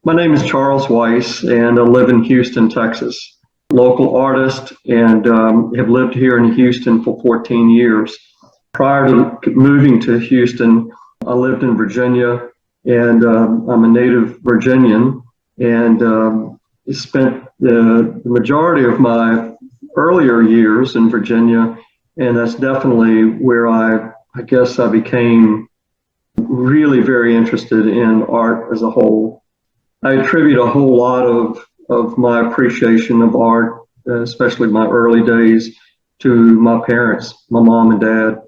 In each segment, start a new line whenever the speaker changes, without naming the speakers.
My name is Charles Weiss, and I live in Houston, Texas. Local artist, and have lived here in Houston for 14 years. Prior to moving to Houston, I lived in Virginia, and I'm a native Virginian, and spent the majority of my earlier years in Virginia, and that's definitely where I guess I became really very interested in art as a whole. I attribute a whole lot of my appreciation of art, especially my early days, to my parents, my mom and dad.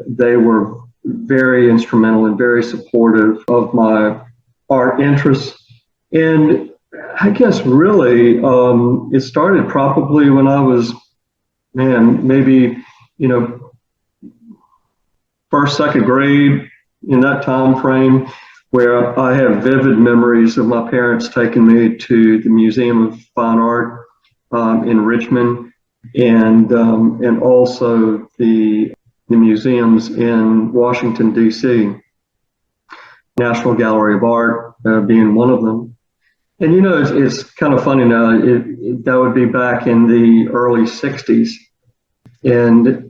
They were very instrumental and very supportive of my art interests. And I guess really it started probably when I was, maybe, first, second grade, in that time frame, where I have vivid memories of my parents taking me to the Museum of Fine Art in Richmond, and also the museums in Washington, D.C., National Gallery of Art being one of them. And it's kind of funny now, that would be back in the early 60s. And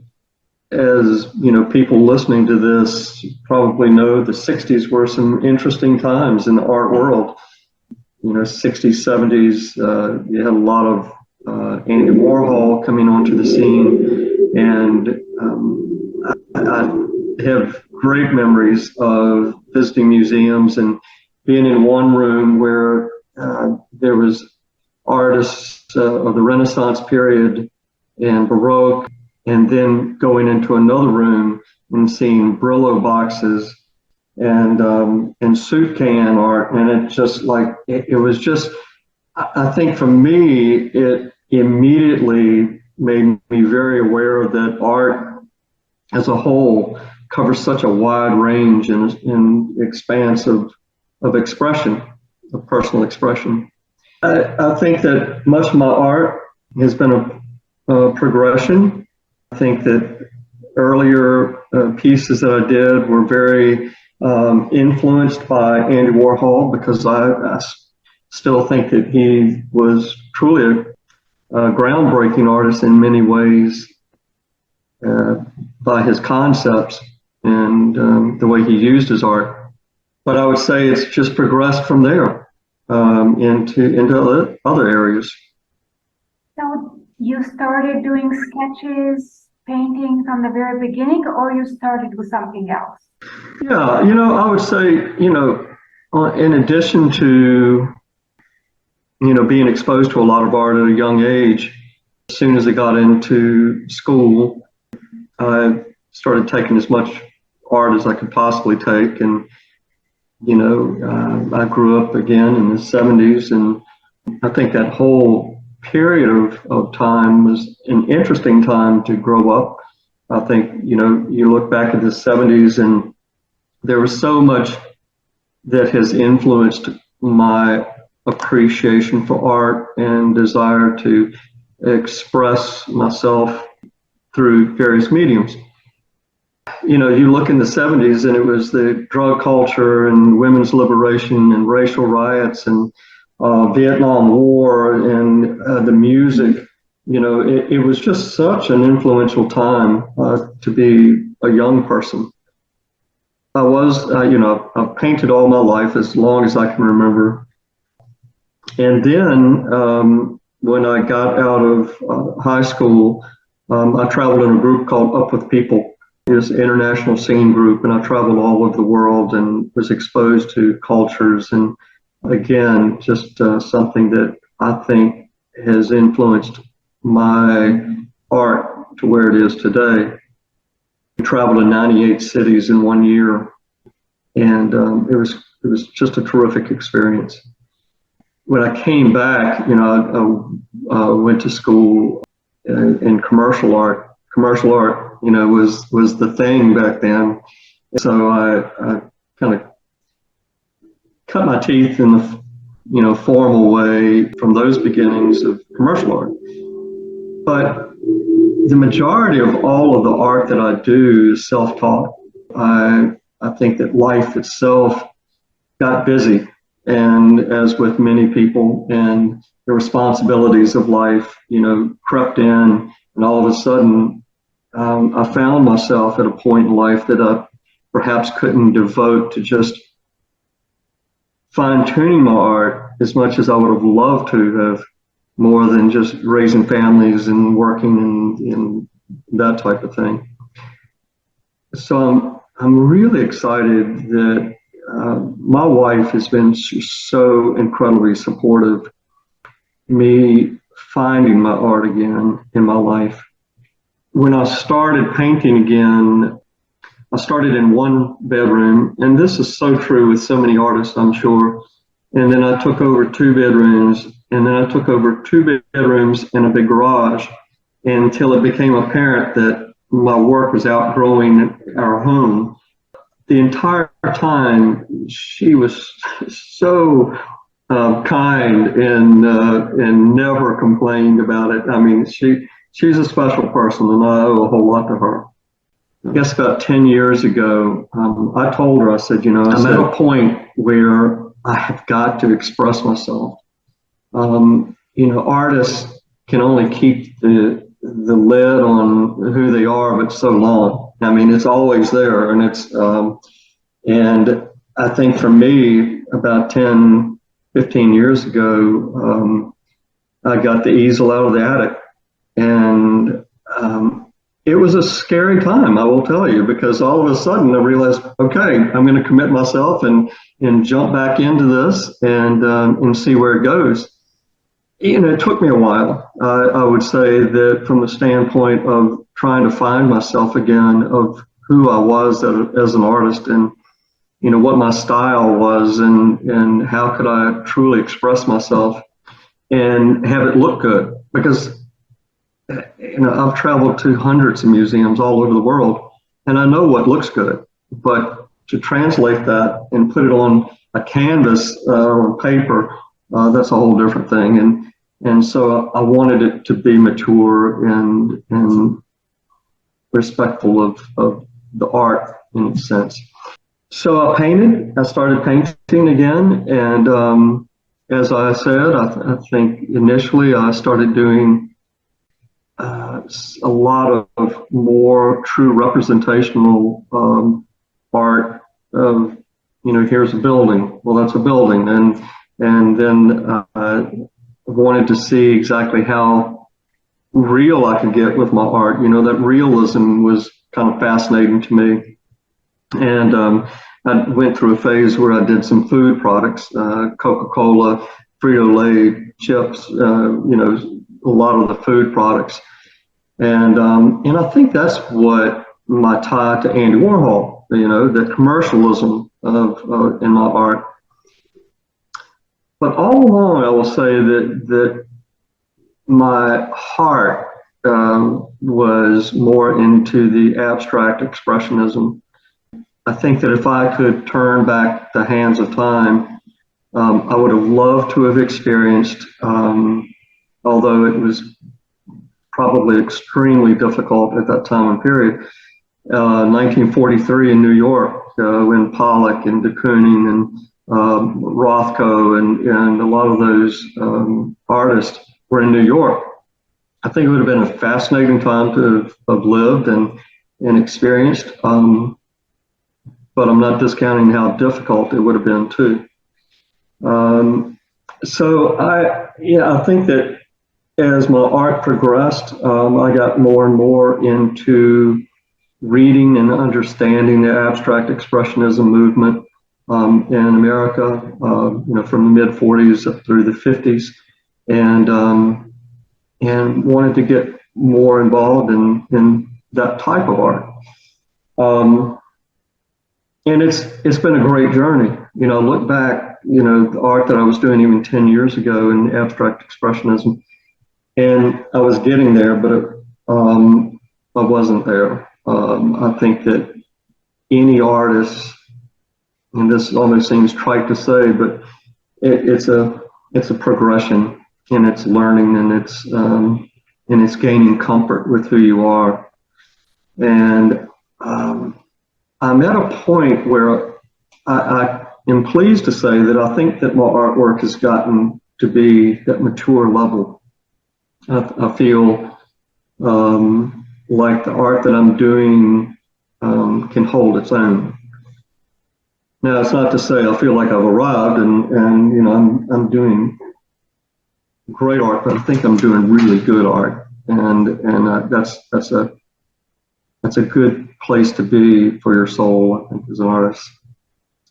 as people listening to this probably know, the 60s were some interesting times in the art world. 60s, 70s, you had a lot of Andy Warhol coming onto the scene, and I have great memories of visiting museums and being in one room where there was artists of the Renaissance period and Baroque, and then going into another room and seeing Brillo boxes and soup can art, and it just it was just, I think for me, it immediately made me very aware that art as a whole covers such a wide range and expanse of expression, of personal expression. I think that much of my art has been a progression. I think that earlier pieces that I did were very influenced by Andy Warhol, because I still think that he was truly a groundbreaking artist in many ways by his concepts and the way he used his art. But I would say it's just progressed from there into other areas.
So you started doing sketches, painting from the very beginning, or you started with something else?
Yeah, I would say, in addition to, being exposed to a lot of art at a young age, as soon as I got into school, I started taking as much art as I could possibly take. And, I grew up again in the 70s, and I think that whole period of time was an interesting time to grow up. I think, you look back at the 70s, and there was so much that has influenced my appreciation for art and desire to express myself through various mediums. You look in the 70s, and it was the drug culture and women's liberation and racial riots and Vietnam War and the music. It was just such an influential time to be a young person. I was, I've painted all my life as long as I can remember. And then when I got out of high school, I traveled in a group called Up With People. It's an international singing group, and I traveled all over the world and was exposed to cultures. And again, just something that I think has influenced my art to where it is today. We traveled to 98 cities in 1 year, and it was just a terrific experience. When I came back, I went to school in commercial art. Commercial art, was the thing back then. So I kind of cut my teeth in the formal way from those beginnings of commercial art. But the majority of all of the art that I do is self-taught. I think that life itself got busy And as with many people, and the responsibilities of life, crept in, and all of a sudden, I found myself at a point in life that I perhaps couldn't devote to just fine tuning my art as much as I would have loved to have, more than just raising families and working and that type of thing. So I'm really excited that my wife has been so incredibly supportive. Me finding my art again in my life. When I started painting again, I started in one bedroom, and this is so true with so many artists, I'm sure. And then I took over two bedrooms, and then I took over two bedrooms and a big garage until it became apparent that my work was outgrowing our home. The entire time, she was so kind and never complained about it. I mean, she's a special person, and I owe a whole lot to her. I guess about 10 years ago, I told her, I said, I'm at a point where I have got to express myself. Artists can only keep the lid on who they are, but so long. I mean, it's always there, and I think for me, about 10, 15 years ago, I got the easel out of the attic, and it was a scary time, I will tell you, because all of a sudden I realized, okay, I'm going to commit myself and jump back into this and see where it goes. It took me a while. I would say that from the standpoint of trying to find myself again, of who I was as an artist, and what my style was, and how could I truly express myself and have it look good, because I've traveled to hundreds of museums all over the world, and I know what looks good, but to translate that and put it on a canvas or paper, that's a whole different thing. And so I wanted it to be mature and respectful of the art in a sense. So I started painting again, and as I said, I think initially I started doing a lot of more true representational art of, here's a building. Well, that's a building, and then I wanted to see exactly how real I could get with my art. That realism was kind of fascinating to me, and I went through a phase where I did some food products, Coca-Cola, Frito-Lay, chips, a lot of the food products. And I think that's what my tie to Andy Warhol, the commercialism of in my art. But all along, I will say that my heart was more into the abstract expressionism. I think that if I could turn back the hands of time, I would have loved to have experienced, although it was probably extremely difficult at that time and period, 1943 in New York, when Pollock and de Kooning and Rothko and a lot of those artists were in New York. I think it would have been a fascinating time to have lived and experienced, but I'm not discounting how difficult it would have been too. So I think that as my art progressed, I got more and more into reading and understanding the abstract expressionism movement in America, from the mid 40s up through the 50s, and wanted to get more involved in that type of art. And it's been a great journey. Look back, the art that I was doing even 10 years ago in abstract expressionism, and I was getting there, but I wasn't there. I think that any artist, and this almost seems trite to say, but it's a progression, and it's learning, and it's gaining comfort with who you are. And I'm at a point where I am pleased to say that I think that my artwork has gotten to be that mature level. I feel like the art that I'm doing can hold its own. Now, it's not to say I feel like I've arrived and you know, I'm doing great art, but I think I'm doing really good art, and that's a good place to be for your soul, I think, as an artist.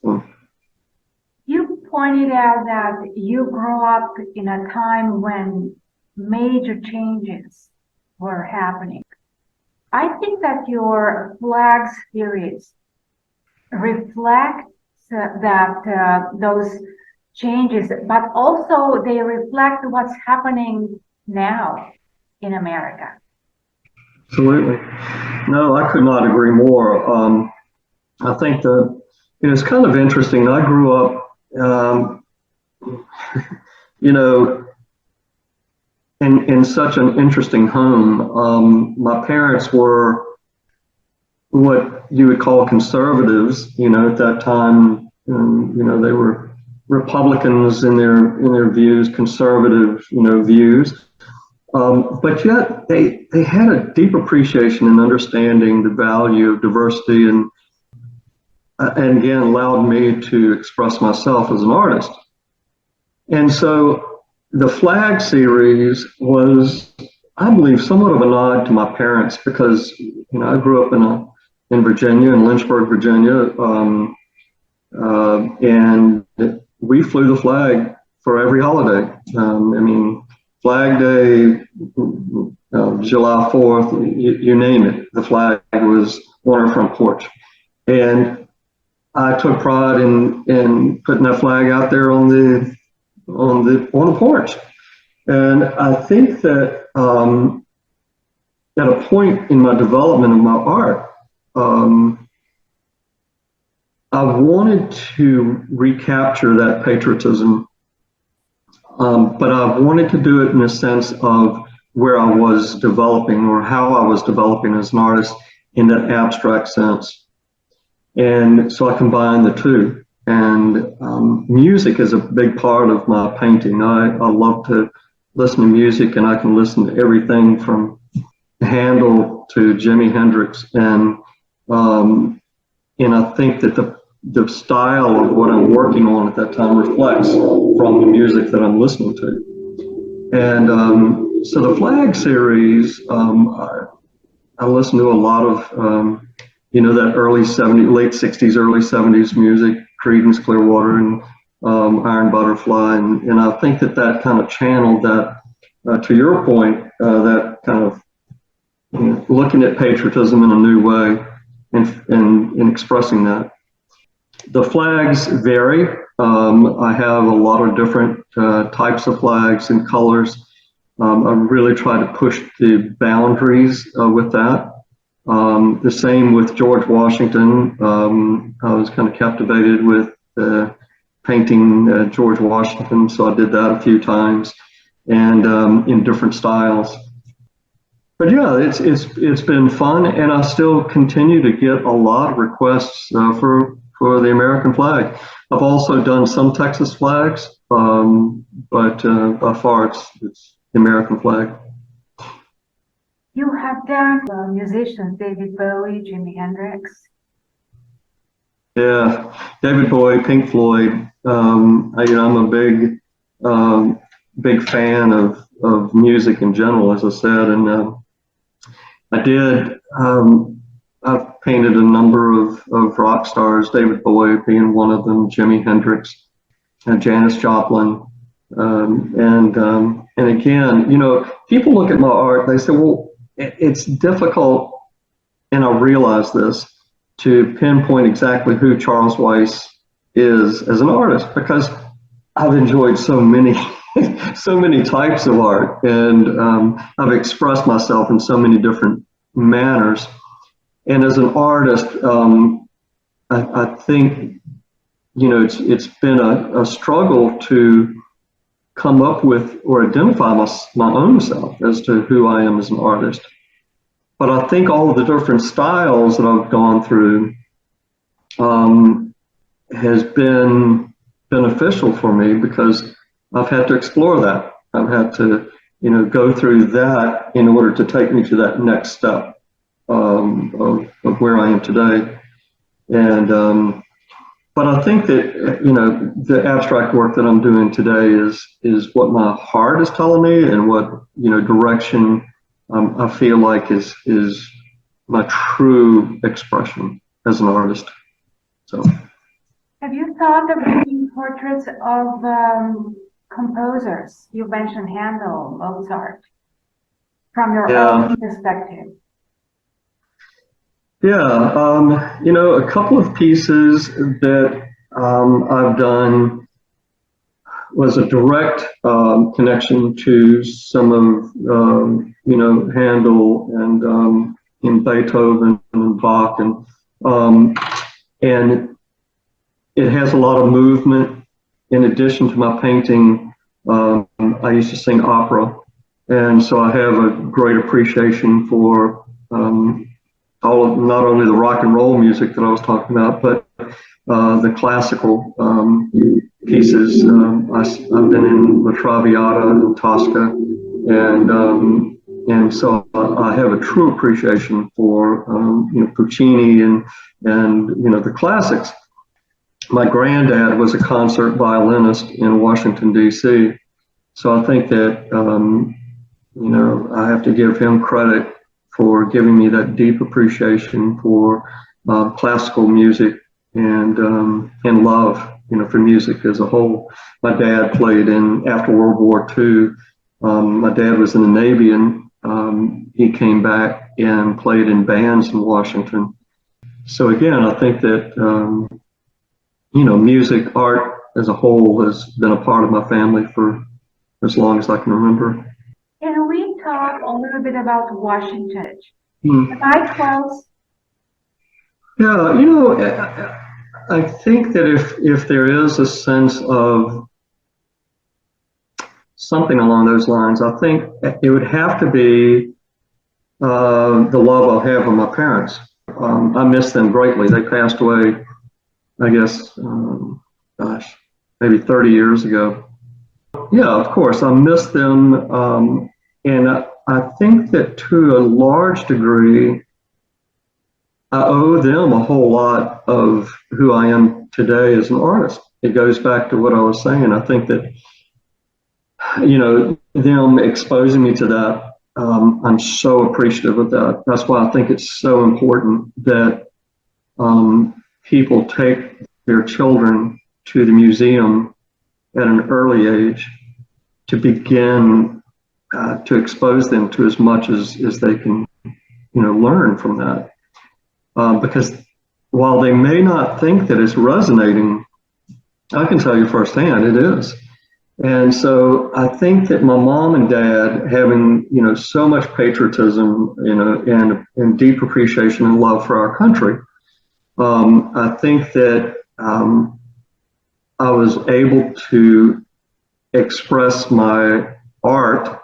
So,
You pointed out that you grew up in a time when major changes were happening. I think that your flag series reflects those changes, but also they reflect what's happening now in America.
absolutely. No, I could not agree more. I think that, you know, it's kind of interesting. I grew up, you know, in such an interesting home. My parents were what you would call conservatives, you know, at that time. You know, they were Republicans in their views, conservative, you know, views. But yet they had a deep appreciation and understanding the value of diversity, and again allowed me to express myself as an artist. And so the Flag series was, I believe, somewhat of a nod to my parents because, you know, I grew up in Virginia, in Lynchburg, Virginia, and we flew the flag for every holiday. I mean, Flag Day, July 4th, you name it, the flag was on our front porch. And I took pride in putting that flag out there on the porch. And I think that at a point in my development of my art, I wanted to recapture that patriotism, but I wanted to do it in a sense of where I was developing or how I was developing as an artist in that abstract sense. And so I combined the two. And music is a big part of my painting. I love to listen to music, and I can listen to everything from Handel to Jimi Hendrix. And I think that the style of what I'm working on at that time reflects from the music that I'm listening to. And so the Flag series, I listen to a lot of, you know, that early 70s, late 60s, early 70s music, Creedence Clearwater and Iron Butterfly. And I think that kind of channeled that, to your point, that kind of, you know, looking at patriotism in a new way and expressing that. The flags vary. I have a lot of different types of flags and colors. I really try to push the boundaries with that. The same with George Washington. I was kind of captivated with painting George Washington, so I did that a few times, and in different styles. But yeah, it's been fun, and I still continue to get a lot of requests for the American flag. I've also done some Texas flags, but by far it's the American flag.
You have done musicians, David Bowie, Jimi Hendrix.
Yeah, David Bowie, Pink Floyd. You know, I'm a big fan of music in general, as I said, and I did. I've painted a number of rock stars, David Bowie being one of them, Jimi Hendrix, and Janis Joplin. And again, you know, people look at my art, they say, well, it's difficult, and I realize this, to pinpoint exactly who Charles Weiss is as an artist, because I've enjoyed so many so many types of art, and I've expressed myself in so many different manners. And as an artist, I think, you know, it's been a struggle to come up with or identify my own self as to who I am as an artist. But I think all of the different styles that I've gone through has been beneficial for me because I've had to explore that. I've had to, go through that in order to take me to that next step of where I am today. And but I think that the abstract work that I'm doing today is what my heart is telling me, and what direction I feel like is my true expression as an artist. So,
Have you thought of doing portraits of composers? You mentioned Handel, Mozart, from your
yeah,
own perspective.
yeah. A couple of pieces that I've done was a direct connection to some of Handel and Beethoven and Bach, and it has a lot of movement. In addition to my painting, I used to sing opera, and so I have a great appreciation for all of, not only the rock and roll music that I was talking about, but the classical pieces. I've been in La Traviata and Tosca, and so I have a true appreciation for Puccini and the classics. My granddad was a concert violinist in Washington D.C., so I think that I have to give him credit for giving me that deep appreciation for classical music and love, for music as a whole. My dad played after World War II. My dad was in the Navy, and he came back and played in bands in Washington. So again, I think that music, art as a whole has been a part of my family for as long as I can remember.
Can we talk a little bit about Washington?
Hmm.
Am I close?
Yeah, I think that if there is a sense of something along those lines, I think it would have to be the love I have of my parents. I miss them greatly. They passed away, I guess, gosh, maybe 30 years ago. Yeah, of course, I miss them. And I think that to a large degree, I owe them a whole lot of who I am today as an artist. It goes back to what I was saying. I think that, them exposing me to that, I'm so appreciative of that. That's why I think it's so important that people take their children to the museum at an early age to begin to expose them to as much as they can, learn from that. Because while they may not think that it's resonating, I can tell you firsthand it is. And so I think that my mom and dad having, so much patriotism, and deep appreciation and love for our country, I think that I was able to express my art,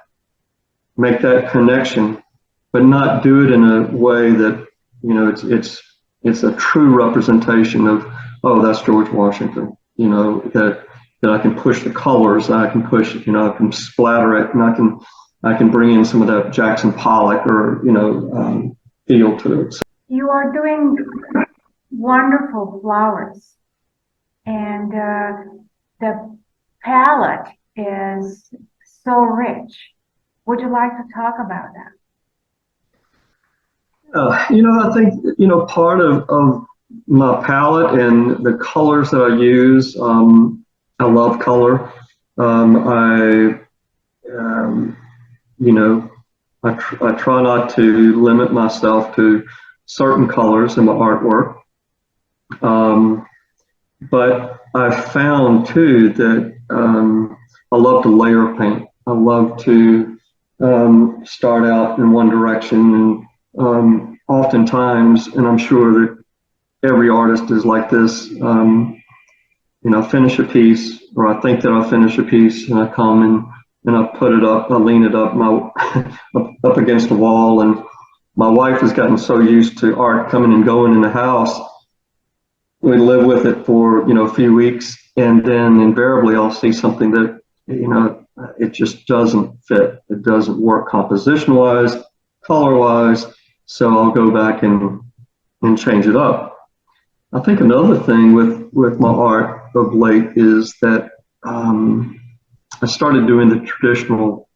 make that connection, but not do it in a way that, it's a true representation of, oh, that's George Washington, that I can push the colors, I can push, I can splatter it, and I can bring in some of that Jackson Pollock or feel to it. So,
You are doing wonderful flowers, and the palette is so rich. Would you like to talk about that?
I think part of my palette and the colors that I use. I love color. I um, you know I try not to limit myself to certain colors in my artwork. Um, but I found too that I love to layer paint. I love to start out in one direction, and oftentimes, and I'm sure that every artist is like this. Finish a piece, or I think that I'll finish a piece, and I come and I put it up, I lean it up up against the wall, and my wife has gotten so used to art coming and going in the house we live with it for, a few weeks, and then invariably I'll see something that, it just doesn't fit. It doesn't work composition wise, color wise. So I'll go back and change it up. I think another thing with my art of late is that I started doing the traditional,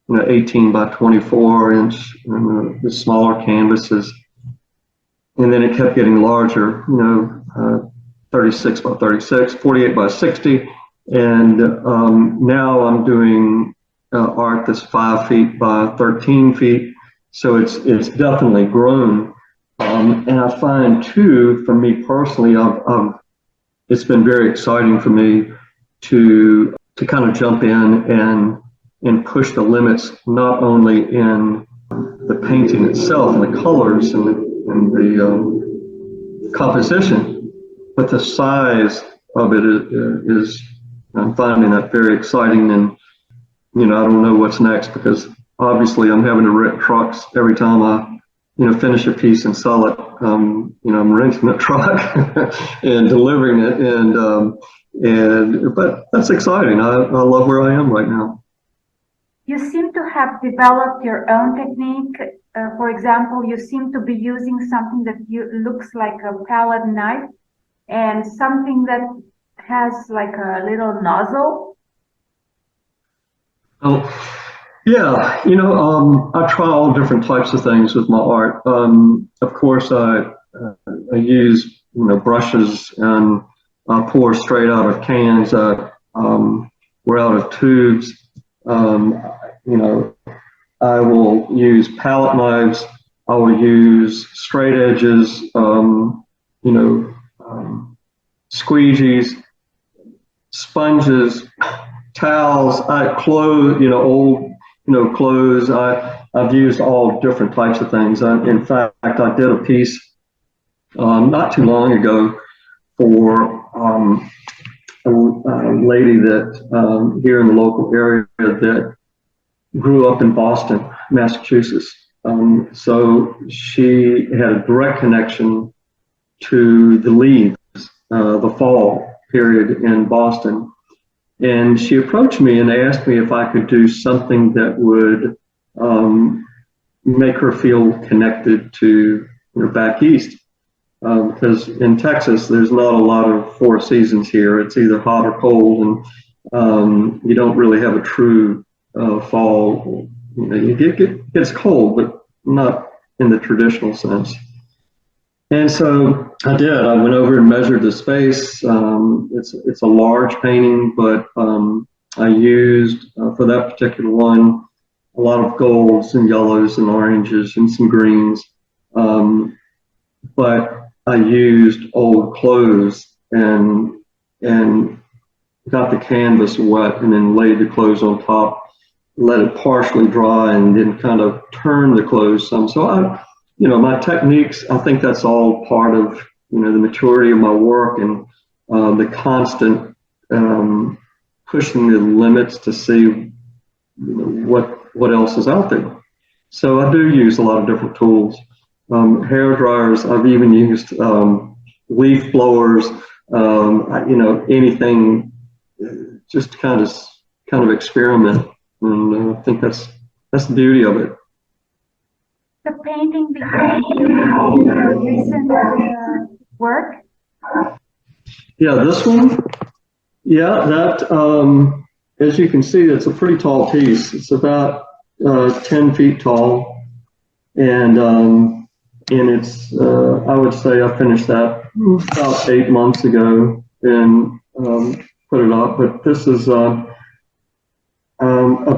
18 by 24 inch, the smaller canvases, and then it kept getting larger, 36 by 36, 48 by 60, and now I'm doing art that's 5 feet by 13 feet, so it's definitely grown. And I find too, for me personally, it's been very exciting for me to kind of jump in and push the limits, not only in the painting itself and the colors and the composition, but the size of it is I'm finding that very exciting. And I don't know what's next, because obviously I'm having to rent trucks every time I finish a piece and sell it. I'm renting a truck and delivering it, but that's exciting. I love where I am right now.
You seem to have developed your own technique. For example, you seem to be using something that looks like a palette knife and something that has like a little nozzle.
Oh, yeah. I try all different types of things with my art. Of course, I use brushes, and I pour straight out of cans. We're out of tubes. Um, I will use palette knives. I will use straight edges, squeegees, sponges, towels, clothes, old, clothes. I've used all different types of things. In fact, I did a piece not too long ago for a lady that here in the local area that grew up in Boston, Massachusetts. So she had a direct connection to the leaves, the fall period in Boston. And she approached me and asked me if I could do something that would make her feel connected to back east. Because in Texas, there's not a lot of four seasons here. It's either hot or cold, and you don't really have a true fall. It gets cold, but not in the traditional sense. And so I did. I went over and measured the space. It's a large painting, but I used for that particular one a lot of golds and yellows and oranges and some greens. But I used old clothes and got the canvas wet and then laid the clothes on top, let it partially dry, and then kind of turn the clothes some. So my techniques, I think that's all part of the maturity of my work, and the constant pushing the limits to see what else is out there. So I do use a lot of different tools. Hair dryers. I've even used leaf blowers. Anything, just kind of experiment, and I think that's the beauty of it.
The painting became your recent work.
Yeah, this one. Yeah, that. As you can see, it's a pretty tall piece. It's about 10 feet tall, and it's. I would say I finished that about 8 months ago and put it up. But this is a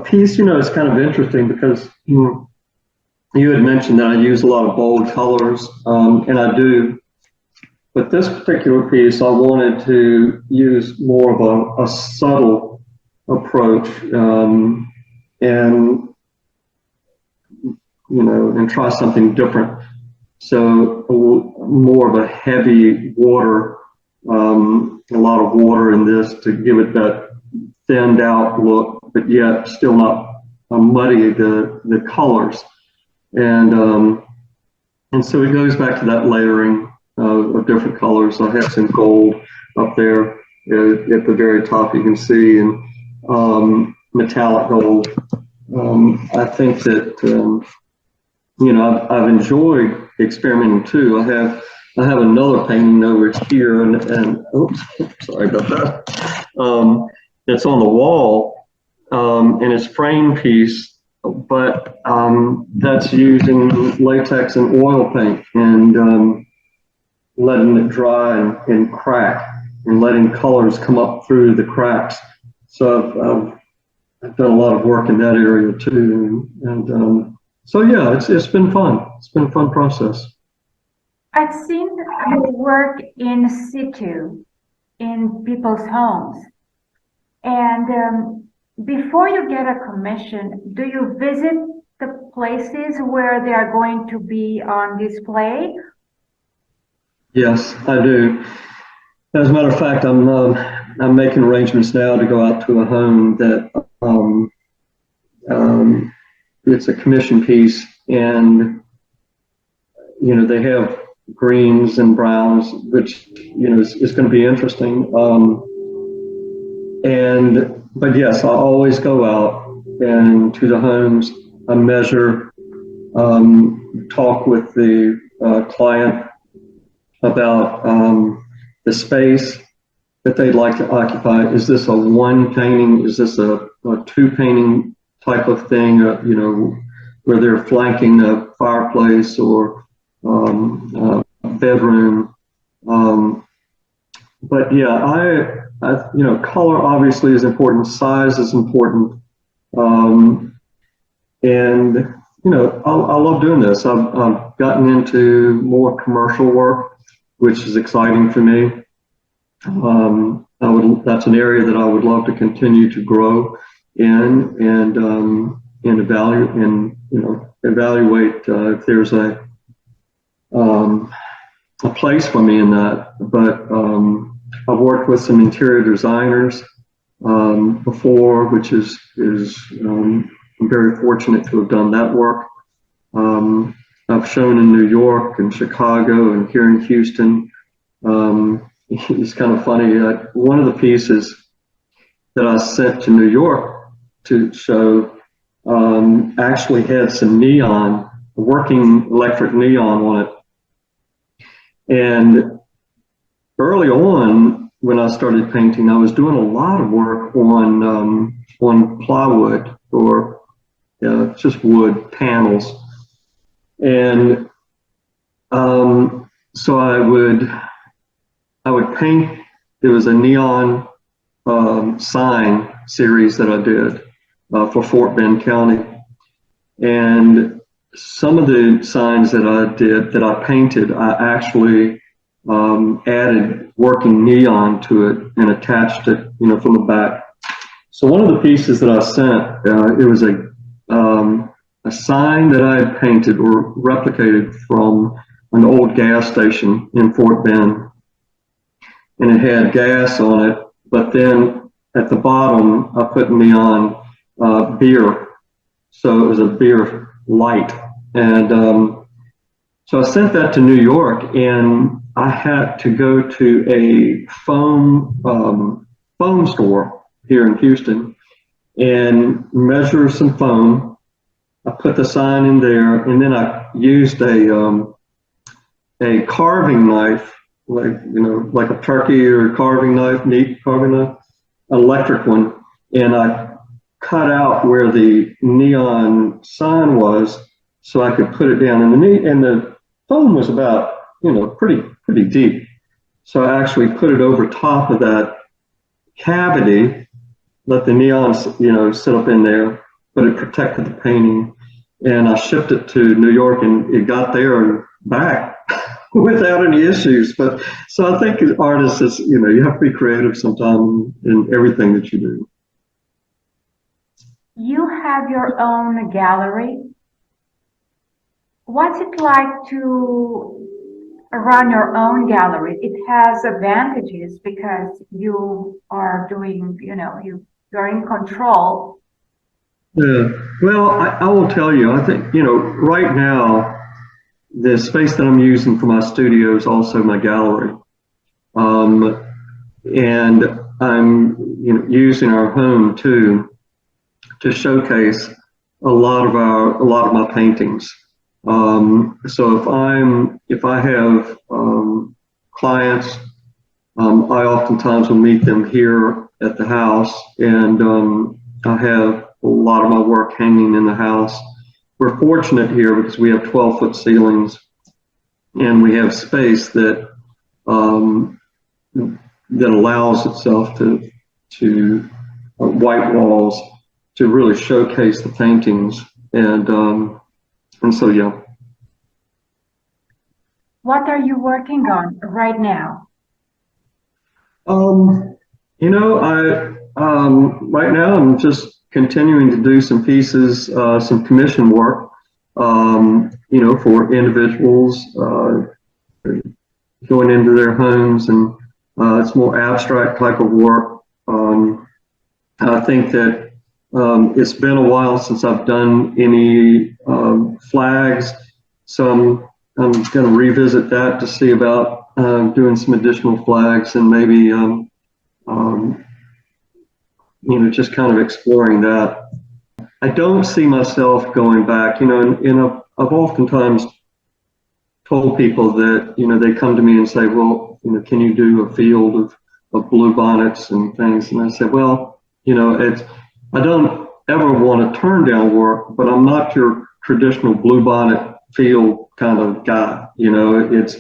piece. It's kind of interesting because you had mentioned that I use a lot of bold colors, and I do. But this particular piece, I wanted to use more of a subtle approach, and and try something different. So more of a heavy water, a lot of water in this to give it that thinned out look, but yet still not muddy the colors. And so it goes back to that layering of different colors. I have some gold up there at the very top, you can see, and metallic gold. I think that I've enjoyed experimenting too. I have another painting over here, and oops, sorry about that. It's on the wall, and it's frame piece, but that's using latex and oil paint and letting it dry and crack and letting colors come up through the cracks. So I've done a lot of work in that area too, and so yeah, it's been fun. It's been a fun process.
I've seen you work in situ in people's homes. And before you get a commission, do you visit the places where they are going to be on display?
Yes, I do. As a matter of fact, I'm making arrangements now to go out to a home that um, it's a commission piece, and they have greens and browns, which is going to be interesting. But yes, I always go out and to the homes. I measure, talk with the client about the space that they'd like to occupy. Is this a one painting? Is this a two painting type of thing? Where they're flanking a fireplace or bedroom. But yeah, color obviously is important. Size is important. And I love doing this. I've gotten into more commercial work, which is exciting for me. That's an area that I would love to continue to grow in and evaluate if there's a place for me in that. But I've worked with some interior designers before, which is I'm very fortunate to have done that work. I've shown in New York and Chicago and here in Houston. It's kind of funny. One of the pieces that I sent to New York to show actually had some neon, working electric neon on it. And early on, when I started painting, I was doing a lot of work on plywood or just wood panels, and so I would paint. There was a neon sign series that I did for Fort Bend County, and some of the signs that I painted, I actually added working neon to it and attached it, from the back. So one of the pieces that I sent, it was a sign that I had painted or replicated from an old gas station in Fort Bend, and it had gas on it. But then at the bottom, I put neon beer, so it was a beer light, and so I sent that to New York, and I had to go to a foam store here in Houston and measure some foam. I put the sign in there, and then I used a carving knife, like a turkey or a carving knife, meat carving knife, electric one, and I cut out where the neon sign was, so I could put it down. And the foam was about pretty deep, so I actually put it over top of that cavity, let the neon sit up in there, but it protected the painting. And I shipped it to New York, and it got there and back without any issues. But so I think as artists, you have to be creative sometimes in everything that you do.
You have your own gallery. What's it like to run your own gallery? It has advantages because you are doing, you're in control.
Yeah. Well, I will tell you, I think, right now, the space that I'm using for my studio is also my gallery. Um, and I'm using our home too to showcase a lot of my paintings. So if I have clients, I oftentimes will meet them here at the house, and I have a lot of my work hanging in the house. We're fortunate here because we have 12-foot ceilings, and we have space um, that allows itself to white walls to really showcase the paintings, and so yeah.
What are you working on right now?
Um, right now I'm just continuing to do some pieces, some commission work, for individuals, going into their homes, and it's more abstract type of work. I think that it's been a while since I've done any flags, so I'm going to revisit that to see about doing some additional flags, and maybe um, just kind of exploring that. I don't see myself going back. I've oftentimes told people that they come to me and say, well, can you do a field of blue bonnets and things? And I said, well, it's I don't ever want to turn down work, but I'm not your traditional blue bonnet field kind of guy. It's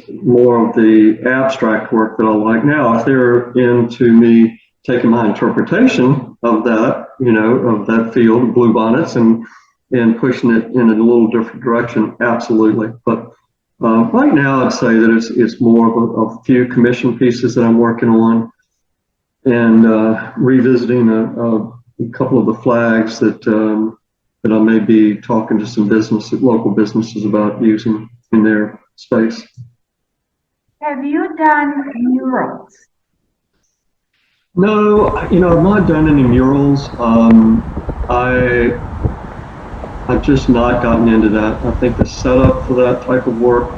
more of the abstract work that I like. Now, if they're into me taking my interpretation of that, of that field of blue bonnets, and pushing it in a little different direction, absolutely. But right now, I'd say that it's more of a few commission pieces that I'm working on, and revisiting a couple of the flags that I may be talking to some local businesses about using in their space.
Have you done murals?
No, I've not done any murals. I've just not gotten into that. I think the setup for that type of work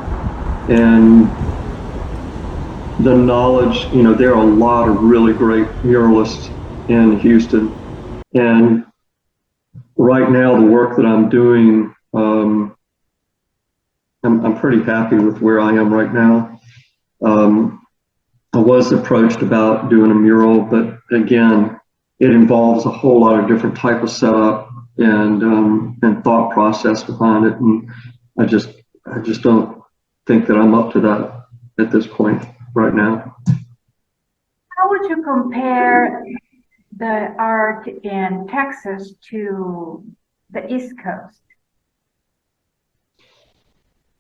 and the knowledge, there are a lot of really great muralists in Houston. And right now, the work that I'm doing, I'm pretty happy with where I am right now. I was approached about doing a mural, but again, it involves a whole lot of different type of setup and thought process behind it, and I just don't think that I'm up to that at this point right now.
How would you compare the art in Texas to the East Coast?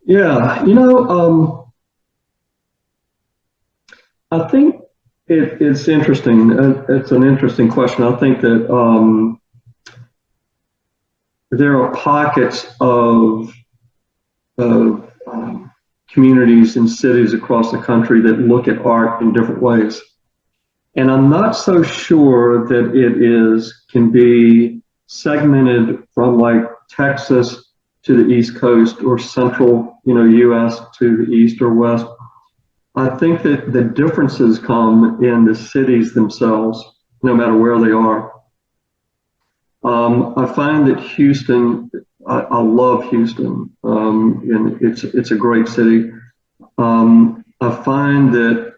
Yeah, I think it's interesting. It's an interesting question. I think that there are pockets of communities and cities across the country that look at art in different ways. And I'm not so sure that can be segmented from like Texas to the East Coast or central, US to the East or West. I think that the differences come in the cities themselves, no matter where they are. I find that Houston, I love Houston, and it's a great city. I find that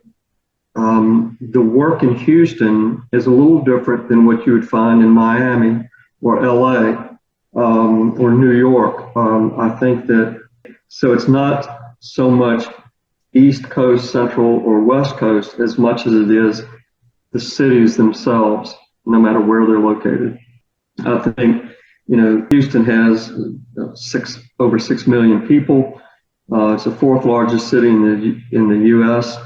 the work in Houston is a little different than what you would find in Miami or LA or New York. I think that so it's not so much East Coast, Central, or West Coast as much as it is the cities themselves, no matter where they're located. I think, Houston has over 6 million people. It's the fourth largest city in the U.S.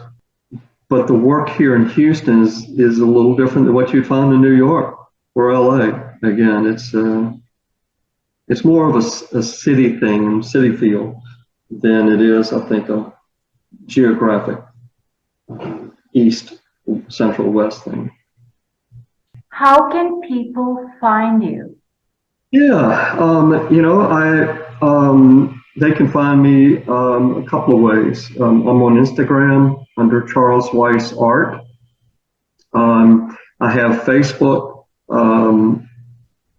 But the work here in Houston is a little different than what you'd find in New York or L.A. Again, it's more of a city thing and city feel than it is, I think, a geographic East, Central, West thing.
How can people find you?
Yeah, they can find me a couple of ways. I'm on Instagram under Charles Weiss Art. I have Facebook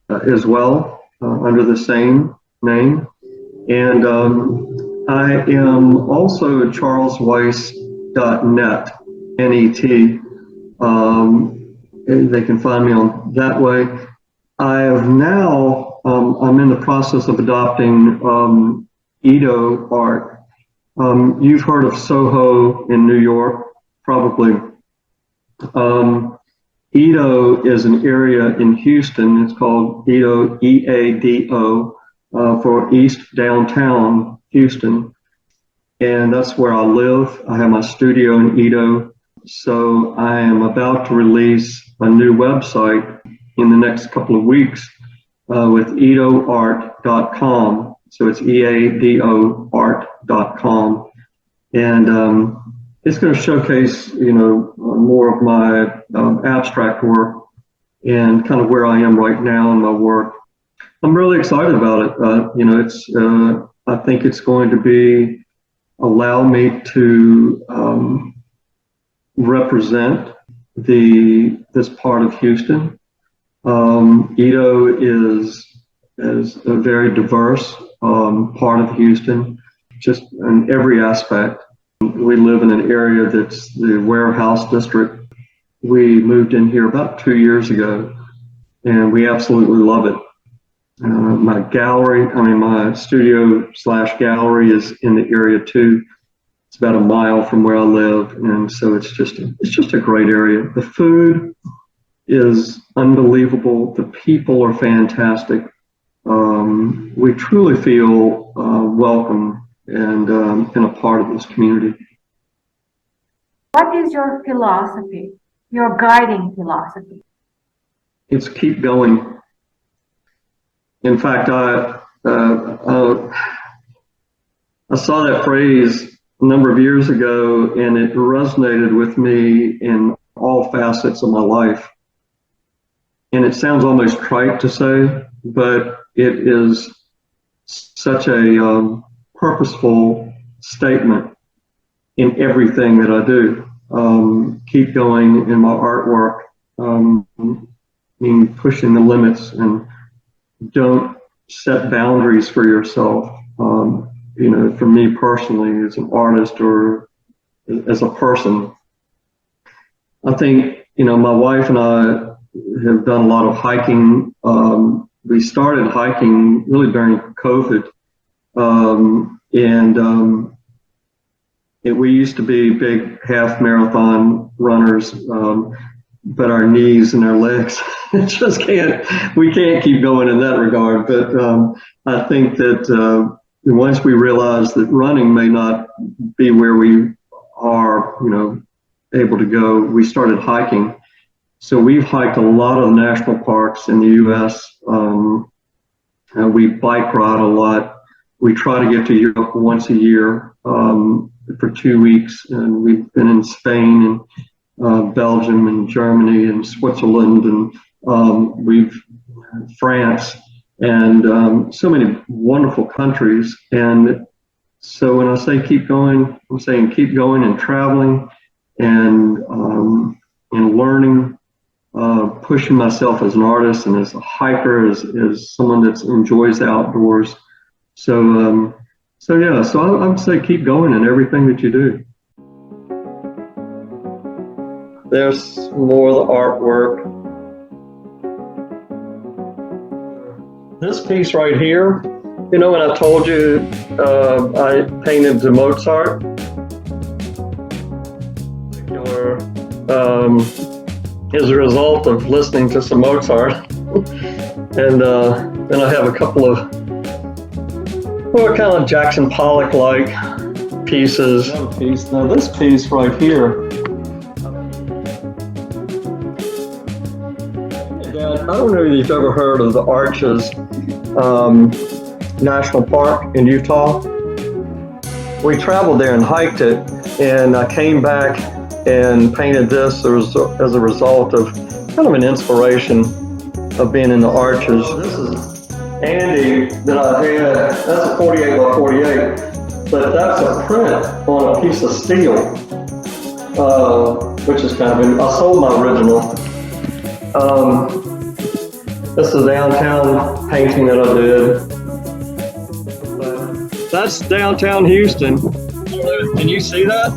as well under the same name. And I am also charlesweiss.net, N-E-T. They can find me on that way. I have now, I'm in the process of adopting Edo art. You've heard of Soho in New York, probably. Edo is an area in Houston. It's called Edo, E-A-D-O, for East Downtown Houston. And that's where I live. I have my studio in Edo. So I am about to release a new website in the next couple of weeks with edoart.com. So it's E-A-D-O art.com. And it's going to showcase, more of my abstract work and kind of where I am right now in my work. I'm really excited about it. I think it's going to allow me to represent this part of Houston. Edo is a very diverse part of Houston, just in every aspect. We live in an area that's the warehouse district. We moved in here about 2 years ago, and we absolutely love it. My studio/gallery is in the area too. It's about a mile from where I live, and so it's just a great area. The food is unbelievable. The people are fantastic. We truly feel welcome and a part of this community.
What is your philosophy, your guiding philosophy?
It's keep going. In fact, I saw that phrase a number of years ago, and it resonated with me in all facets of my life. And it sounds almost trite to say, but it is such a purposeful statement in everything that I do. Keep going in my artwork, pushing the limits, and don't set boundaries for yourself. For me personally, as an artist or as a person, I think, my wife and I have done a lot of hiking. We started hiking really during COVID. We used to be big half marathon runners, but our knees and our legs we can't keep going in that regard. But I think that once we realized that running may not be where we are, able to go, we started hiking. So we've hiked a lot of national parks in the U.S. We bike ride a lot. We try to get to Europe once a year for 2 weeks, and we've been in Spain and Belgium and Germany and Switzerland and France and so many wonderful countries. And so when I say keep going, I'm saying keep going and traveling and learning, pushing myself as an artist and as a hiker, as someone that enjoys the outdoors. So I would say keep going in everything that you do. There's more of the artwork. This piece right here, when I told you I painted to Mozart, as a result of listening to some Mozart. And then I have a couple of kind of Jackson Pollock-like pieces. Now this piece right here, I don't know if you've ever heard of the Arches National Park in Utah. We traveled there and hiked it, and I came back and painted this as a result of kind of an inspiration of being in the Arches. Andy that I had, that's a 48 by 48, but that's a print on a piece of steel, which is kind of, I sold my original. This is a downtown painting that I did. That's downtown Houston. Can you see that?